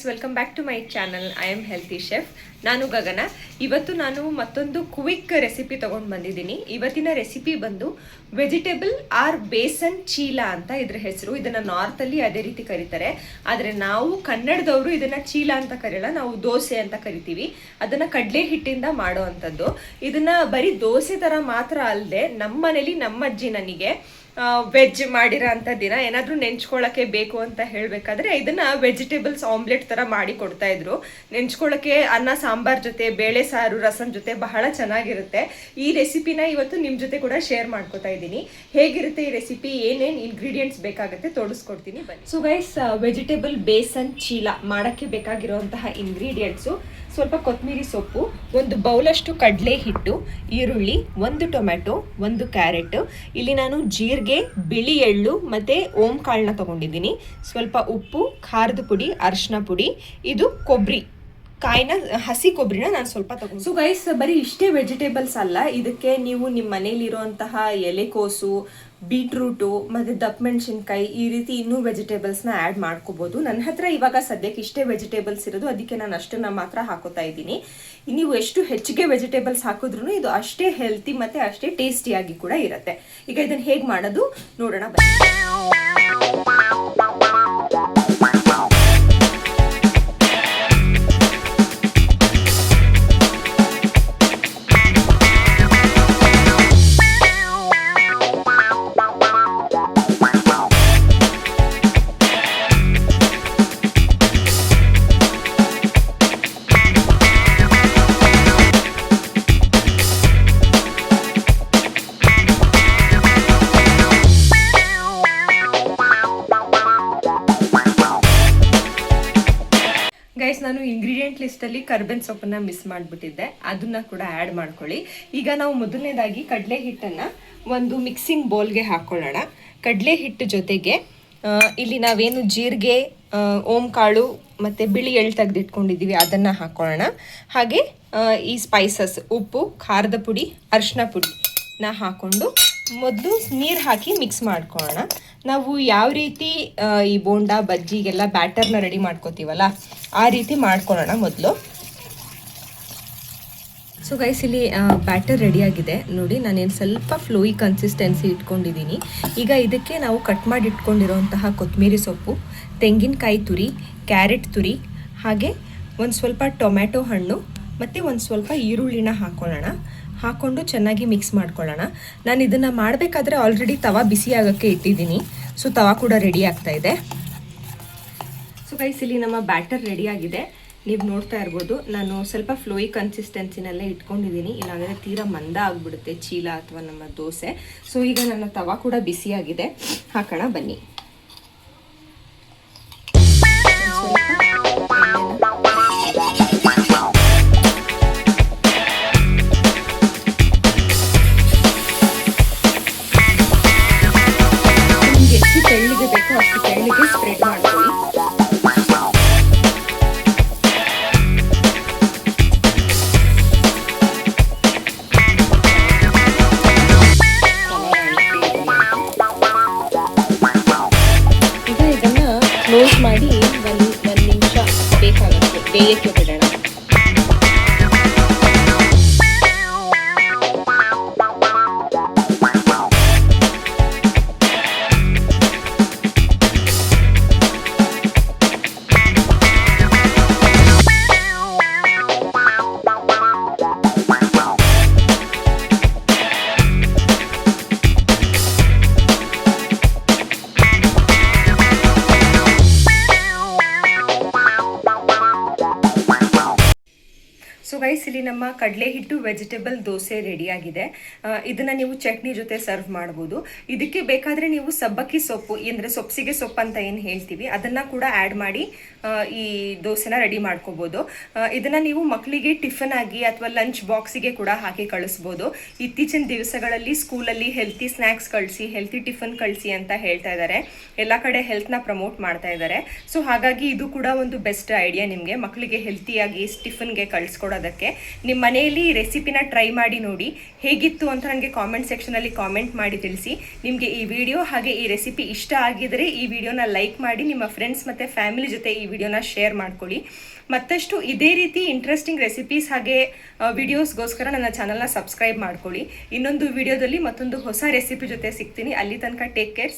Welcome back to my channel. I am healthy chef. ನಾನು ಗಗನ. ಇವತ್ತು ನಾನು ಮತ್ತೊಂದು ಕ್ವಿಕ್ ರೆಸಿಪಿ ತೊಗೊಂಡು ಬಂದಿದ್ದೀನಿ. ಇವತ್ತಿನ ರೆಸಿಪಿ ಬಂದು ವೆಜಿಟೇಬಲ್ ಆರ್ ಬೇಸನ್ ಚೀಲ ಅಂತ ಇದ್ರ ಹೆಸರು. ಇದನ್ನು ನಾರ್ತಲ್ಲಿ ಅದೇ ರೀತಿ ಕರೀತಾರೆ, ಆದರೆ ನಾವು ಕನ್ನಡದವರು ಇದನ್ನು ಚೀಲ ಅಂತ ಕರೆಯಲ್ಲ, ನಾವು ದೋಸೆ ಅಂತ ಕರಿತೀವಿ. ಅದನ್ನು ಕಡಲೆ ಹಿಟ್ಟಿಂದ ಮಾಡೋ ಅಂಥದ್ದು. ಇದನ್ನು ಬರೀ ದೋಸೆ ಥರ ಮಾತ್ರ ಅಲ್ಲದೆ ನಮ್ಮ ಮನೇಲಿ ನಮ್ಮ ಅಜ್ಜಿ ನನಗೆ ವೆಜ್ ಮಾಡಿರೋ ಅಂಥ ದಿನ ಏನಾದರೂ ನೆಂಚ್ಕೊಳ್ಳೋಕ್ಕೆ ಬೇಕು ಅಂತ ಹೇಳಬೇಕಾದ್ರೆ ಇದನ್ನು ವೆಜಿಟೇಬಲ್ಸ್ ಆಮ್ಲೆಟ್ ಥರ ಮಾಡಿ ಕೊಡ್ತಾಯಿದ್ರು. ನೆಂಚ್ಕೊಳ್ಳೋಕ್ಕೆ ಅನ್ನ ಸಾಂಬಾರ್ ಜೊತೆ, ಬೇಳೆ ಸಾರು, ರಸಂ ಜೊತೆ ಬಹಳ ಚೆನ್ನಾಗಿರುತ್ತೆ. ಈ ರೆಸಿಪಿನ ಇವತ್ತು ನಿಮ್ಮ ಜೊತೆ ಕೂಡ ಶೇರ್ ಮಾಡ್ಕೋತಾ ಇದ್ದೀನಿ. ಹೇಗಿರುತ್ತೆ ಈ ರೆಸಿಪಿ, ಏನೇನು ಇಂಗ್ರೀಡಿಯೆಂಟ್ಸ್ ಬೇಕಾಗುತ್ತೆ ತೋರಿಸ್ಕೊಡ್ತೀನಿ ಬನ್ನಿ. ಸೊ ಗೈಸ್, ವೆಜಿಟೇಬಲ್ ಬೇಸನ್ ಚೀಲ ಮಾಡೋಕ್ಕೆ ಬೇಕಾಗಿರುವಂತಹ ಇಂಗ್ರೀಡಿಯೆಂಟ್ಸು: ಸ್ವಲ್ಪ ಕೊತ್ತಂಬರಿ ಸೊಪ್ಪು, ಒಂದು ಬೌಲಷ್ಟು ಕಡಲೆ ಹಿಟ್ಟು, ಈರುಳ್ಳಿ, ಒಂದು ಟೊಮೆಟೊ, ಒಂದು ಕ್ಯಾರೆಟ್, ಇಲ್ಲಿ ನಾನು ಜೀರಿಗೆ, ಬಿಳಿ ಎಳ್ಳು ಮತ್ತು ಓಂ ಕಾಳನ್ನ ತೊಗೊಂಡಿದ್ದೀನಿ, ಸ್ವಲ್ಪ ಉಪ್ಪು, ಖಾರದ ಪುಡಿ, ಅರಿಶಿನ ಪುಡಿ, ಇದು ಕೊಬ್ಬರಿ ಕಾಯಿನ, ಹಸಿ ಕೊಬ್ಬರಿನ ನಾನು ಸ್ವಲ್ಪ ತಗೊಂಡು. ಸೊ ಗೈಸ್, ಬರೀ ಇಷ್ಟೇ ವೆಜಿಟೇಬಲ್ಸ್ ಅಲ್ಲ, ಇದಕ್ಕೆ ನೀವು ನಿಮ್ಮ ಮನೇಲಿರುವಂತಹ ಎಲೆಕೋಸು, ಬೀಟ್ರೂಟು ಮತ್ತು ದಪ್ಪ ಮೆಣಸಿನ್ಕಾಯಿ, ಈ ರೀತಿ ಇನ್ನೂ ವೆಜಿಟೇಬಲ್ಸ್ನ ಆ್ಯಡ್ ಮಾಡ್ಕೋಬೋದು. ನನ್ನ ಹತ್ರ ಇವಾಗ ಸದ್ಯಕ್ಕೆ ಇಷ್ಟೇ ವೆಜಿಟೇಬಲ್ಸ್ ಇರೋದು, ಅದಕ್ಕೆ ನಾನು ಅಷ್ಟನ್ನು ಮಾತ್ರ ಹಾಕೋತಾ ಇದ್ದೀನಿ. ನೀವು ಎಷ್ಟು ಹೆಚ್ಚಿಗೆ ವೆಜಿಟೇಬಲ್ಸ್ ಹಾಕಿದ್ರೂ ಇದು ಅಷ್ಟೇ ಹೆಲ್ತಿ ಮತ್ತು ಅಷ್ಟೇ ಟೇಸ್ಟಿಯಾಗಿ ಕೂಡ ಇರುತ್ತೆ. ಈಗ ಇದನ್ನು ಹೇಗೆ ಮಾಡೋದು ನೋಡೋಣ ಬನ್ನಿ. ಗೈಸ್, ನಾನು ಇಂಗ್ರೀಡಿಯೆಂಟ್ ಲಿಸ್ಟಲ್ಲಿ ಕರ್ಬೇವಿನ ಸೊಪ್ಪನ್ನು ಮಿಸ್ ಮಾಡಿಬಿಟ್ಟಿದ್ದೆ, ಅದನ್ನು ಕೂಡ ಆ್ಯಡ್ ಮಾಡ್ಕೊಳ್ಳಿ. ಈಗ ನಾವು ಮೊದಲನೇದಾಗಿ ಕಡಲೆ ಹಿಟ್ಟನ್ನು ಒಂದು ಮಿಕ್ಸಿಂಗ್ ಬೌಲ್ಗೆ ಹಾಕ್ಕೊಳ್ಳೋಣ. ಕಡಲೆ ಹಿಟ್ಟು ಜೊತೆಗೆ ಇಲ್ಲಿ ನಾವೇನು ಜೀರಿಗೆ, ಓಂಕಾಳು ಮತ್ತು ಬಿಳಿ ಎಳ್ಳು ತೆಗೆದಿಟ್ಕೊಂಡಿದ್ದೀವಿ ಅದನ್ನು ಹಾಕ್ಕೊಳ್ಳೋಣ. ಹಾಗೆ ಈ ಸ್ಪೈಸಸ್, ಉಪ್ಪು, ಖಾರದ ಪುಡಿ, ಅರಿಶಿನ ಪುಡಿನ ಹಾಕ್ಕೊಂಡು ಮೊದಲು ನೀರು ಹಾಕಿ ಮಿಕ್ಸ್ ಮಾಡ್ಕೊಳ್ಳೋಣ. ನಾವು ಯಾವ ರೀತಿ ಈ ಬೋಂಡಾ ಬಜ್ಜಿಗೆಲ್ಲ ಬ್ಯಾಟರ್ನ ರೆಡಿ ಮಾಡ್ಕೋತೀವಲ್ಲ ಆ ರೀತಿ ಮಾಡ್ಕೊಳ್ಳೋಣ ಮೊದಲು. ಸೊ ಗೈಸ್, ಇಲ್ಲಿ ಬ್ಯಾಟರ್ ರೆಡಿಯಾಗಿದೆ ನೋಡಿ. ನಾನೇನು ಸ್ವಲ್ಪ ಫ್ಲೋಯಿ ಕನ್ಸಿಸ್ಟೆನ್ಸಿ ಇಟ್ಕೊಂಡಿದ್ದೀನಿ. ಈಗ ಇದಕ್ಕೆ ನಾವು ಕಟ್ ಮಾಡಿ ಇಟ್ಕೊಂಡಿರೋಂತಹ ಕೊತ್ತಂಬರಿ ಸೊಪ್ಪು, ತೆಂಗಿನಕಾಯಿ ತುರಿ, ಕ್ಯಾರೆಟ್ ತುರಿ, ಹಾಗೆ ಒಂದು ಸ್ವಲ್ಪ ಟೊಮ್ಯಾಟೊ ಹಣ್ಣು ಮತ್ತು ಒಂದು ಸ್ವಲ್ಪ ಈರುಳ್ಳಿನ ಹಾಕ್ಕೊಳ್ಳೋಣ. ಹಾಕ್ಕೊಂಡು ಚೆನ್ನಾಗಿ ಮಿಕ್ಸ್ ಮಾಡ್ಕೊಳ್ಳೋಣ. ನಾನು ಇದನ್ನು ಮಾಡಬೇಕಾದ್ರೆ ಆಲ್ರೆಡಿ ತವಾ ಬಿಸಿ ಆಗೋಕ್ಕೆ ಇಟ್ಟಿದ್ದೀನಿ. ಸೊ ತವಾ ಕೂಡ ರೆಡಿ ಆಗ್ತಾ ಇದೆ. ಸೊ ಗೈಸ್, ಇಲ್ಲಿ ನಮ್ಮ ಬ್ಯಾಟರ್ ರೆಡಿಯಾಗಿದೆ. ನೀವು ನೋಡ್ತಾ ಇರ್ಬೋದು, ನಾನು ಸ್ವಲ್ಪ ಫ್ಲೋಯಿ ಕನ್ಸಿಸ್ಟೆನ್ಸಿನಲ್ಲೇ ಇಟ್ಕೊಂಡಿದ್ದೀನಿ, ಇಲ್ಲಾಂದರೆ ತೀರಾ ಮಂದ ಆಗಿಬಿಡುತ್ತೆ ಚೀಲ ಅಥವಾ ನಮ್ಮ ದೋಸೆ. ಸೊ ಈಗ ನನ್ನ ತವಾ ಕೂಡ ಬಿಸಿಯಾಗಿದೆ, ಹಾಕೋಣ ಬನ್ನಿ. ಎಷ್ಟು ತೆಳ್ಳಿಗೆ ಬೇಕೋ ಅಷ್ಟು ತೆಳ್ಳಿಗೆ ಸ್ಪ್ರೆಡ್ ಮಾಡ್ಕೊಳ್ಳಿ. ಈಗ ಇದನ್ನು ಕ್ಲೋಸ್ ಮಾಡಿ ಒಂದು ನಿಮಿಷ ಬೇಕಾಗುತ್ತೆ ಬೇಯಕ್ಕೆ ಬಿಡೋಣ. ಸೊ ಗೈಸ್, ಇಲ್ಲಿ ನಮ್ಮ ಕಡಲೆ ಹಿಟ್ಟು ವೆಜಿಟೇಬಲ್ ದೋಸೆ ರೆಡಿಯಾಗಿದೆ. ಇದನ್ನು ನೀವು ಚಟ್ನಿ ಜೊತೆ ಸರ್ವ್ ಮಾಡ್ಬೋದು. ಇದಕ್ಕೆ ಬೇಕಾದರೆ ನೀವು ಸಬ್ಬಕ್ಕಿ ಸೊಪ್ಪು, ಅಂದರೆ ಸೊಪ್ಸಿಗೆ ಸೊಪ್ಪು ಅಂತ ಏನು ಹೇಳ್ತೀವಿ, ಅದನ್ನು ಕೂಡ ಆ್ಯಡ್ ಮಾಡಿ ಈ ದೋಸೆನ ರೆಡಿ ಮಾಡ್ಕೋಬೋದು. ಇದನ್ನು ನೀವು ಮಕ್ಕಳಿಗೆ ಟಿಫನ್ ಆಗಿ ಅಥವಾ ಲಂಚ್ ಬಾಕ್ಸಿಗೆ ಕೂಡ ಹಾಕಿ ಕಳಿಸ್ಬೋದು. ಇತ್ತೀಚಿನ ದಿವಸಗಳಲ್ಲಿ ಸ್ಕೂಲಲ್ಲಿ ಹೆಲ್ತಿ ಸ್ನ್ಯಾಕ್ಸ್ ಕಳಿಸಿ, ಹೆಲ್ತಿ ಟಿಫನ್ ಕಳಿಸಿ ಅಂತ ಹೇಳ್ತಾ ಇದ್ದಾರೆ. ಎಲ್ಲ ಕಡೆ ಹೆಲ್ತ್ನ ಪ್ರಮೋಟ್ ಮಾಡ್ತಾ ಇದ್ದಾರೆ. ಸೊ ಹಾಗಾಗಿ ಇದು ಕೂಡ ಒಂದು ಬೆಸ್ಟ್ ಐಡಿಯಾ ನಿಮಗೆ ಮಕ್ಕಳಿಗೆ ಹೆಲ್ತಿಯಾಗಿ ಟಿಫನ್ಗೆ ಕಳಿಸ್ಕೊಡೋದಕ್ಕೆ. ನಿಮ್ಮ ಮನೆಯಲ್ಲಿ ಈ ರೆಸಿಪಿನ ಟ್ರೈ ಮಾಡಿ ನೋಡಿ, ಹೇಗಿತ್ತು ಅಂತ ನನಗೆ ಕಾಮೆಂಟ್ ಸೆಕ್ಷನಲ್ಲಿ ಕಾಮೆಂಟ್ ಮಾಡಿ ತಿಳಿಸಿ. ನಿಮಗೆ ಈ ವಿಡಿಯೋ ಹಾಗೆ ಈ ರೆಸಿಪಿ ಇಷ್ಟ ಆಗಿದರೆ ಈ ವಿಡಿಯೋನ ಲೈಕ್ ಮಾಡಿ, ನಿಮ್ಮ ಫ್ರೆಂಡ್ಸ್ ಮತ್ತು ಫ್ಯಾಮಿಲಿ ಜೊತೆ ಈ ವಿಡಿಯೋನ ಶೇರ್ ಮಾಡ್ಕೊಳ್ಳಿ. ಮತ್ತಷ್ಟು ಇದೇ ರೀತಿ ಇಂಟ್ರೆಸ್ಟಿಂಗ್ ರೆಸಿಪೀಸ್ ಹಾಗೆ ವಿಡಿಯೋಸ್ಗೋಸ್ಕರ ನನ್ನ ಚಾನಲ್ನ ಸಬ್ಸ್ಕ್ರೈಬ್ ಮಾಡ್ಕೊಳ್ಳಿ. ಇನ್ನೊಂದು ವಿಡಿಯೋದಲ್ಲಿ ಮತ್ತೊಂದು ಹೊಸ ರೆಸಿಪಿ ಜೊತೆ ಸಿಗ್ತೀನಿ. ಅಲ್ಲಿ ತನಕ ಟೇಕ್ ಕೇರ್.